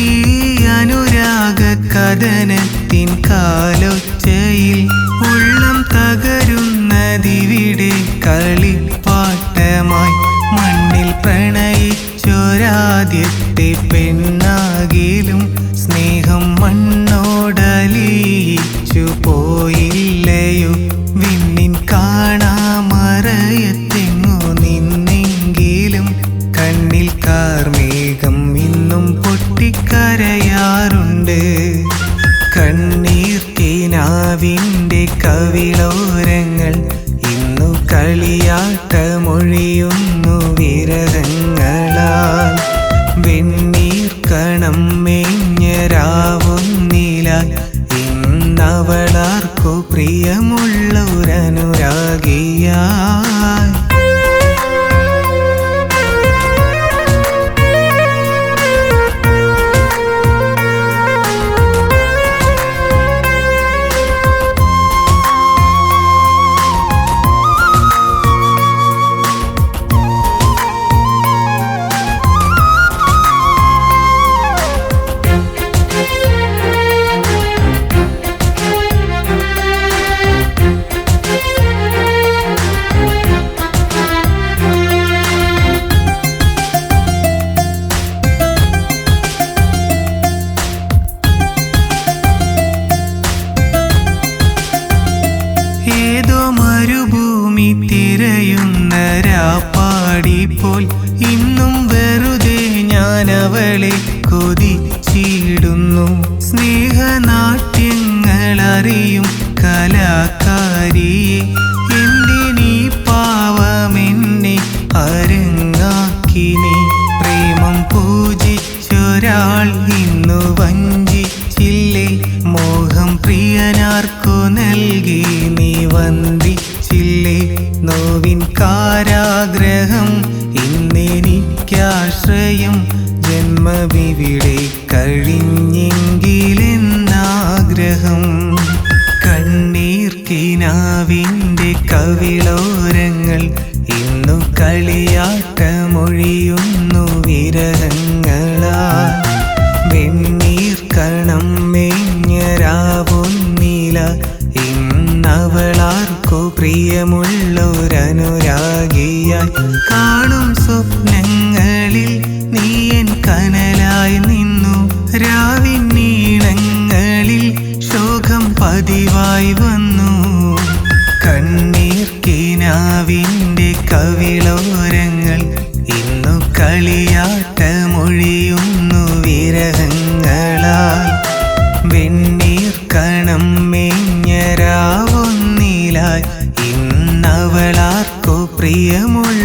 ഈ അനുരാഗ കഥനത്തിൻ കാലൊച്ചയിൽ ഉള്ളം തകരുന്നതിവിടെ കളിപ്പാട്ടമായി. മണ്ണിൽ പ്രണയിച്ചൊരാദ്യത്തെ പെണ്ണാകിലും സ്നേഹം മണ്ണോടലിയിച്ചു പോയില്ലയോ? വിണ്ണിൻ കാണാമറയത്തെങ്ങോ നിന്നെങ്കിലും കണ്ണിൽ കാർമേഘം ഇന്നും പൊട്ടിക്കരയാറുണ്ട്. കണ്ണീർക്കിനാവിൻ്റെ കവിളോരങ്ങൾ ഇന്നു കളിയാട്ടമൊഴിയുന്നു വിരഹങ്ങളാൽ. വെണ്ണീർക്കണം മേഞ്ഞരാവൊന്നിലായി ഇന്നവളാർക്കു പ്രിയമുള്ളൊരനുരാഗിയായി. പാടിപ്പോൽ ഇന്നും വെറുതെ ഞാനവളെ കൊതിച്ചിടുന്നു. സ്നേഹനാട്യങ്ങൾ അറിയും കലാകാരിയെ എൻ്റെ നീ പാവമെന്നെ അരങ്ങാക്കി നീ പ്രേമം പൂജിച്ചൊരാൾ ഇന്നു വഞ്ചിച്ചില്ലേ മോഹം പ്രിയനാർക്കു നൽകി നീ വന്ദിച്ചില്ലേ നോവിൻ കാരാഗ്രഹം ഇന്നെനിക്കാശ്രയം ജന്മവിവിടെ കഴിഞ്ഞെങ്കിലെന്നാഗ്രഹം കണ്ണീർ കിനാവിൻ്റെ കവിളോരങ്ങൾ ഇന്നു കളിയാട്ടമൊഴിയുന്നു വിരഹങ്ങളാ വെണ്ണീർ കണം മേഞ്ഞരാവുന്നില ഇന്നവളാർക്കു പ്രിയമുള്ളൊരനുരാഗിയായി കാണും സ്വപ്നങ്ങളിൽ നീ എൻ കനലായി നിന്നു രാവിൻ നീളങ്ങളിൽ ശോകം പതിവായി വന്നു കണ്ണീർ കിനാവിൻ്റെ കവിളോരങ്ങൾ ഇന്നു കളിയാട്ടമൊഴിയുന്നു വിരഹങ്ങളാൽ വെണ്ണീർ കണം മേഞ്ഞരാവുന്നിലായി ഇന്നവളാർക്കു പ്രിയമുള്ള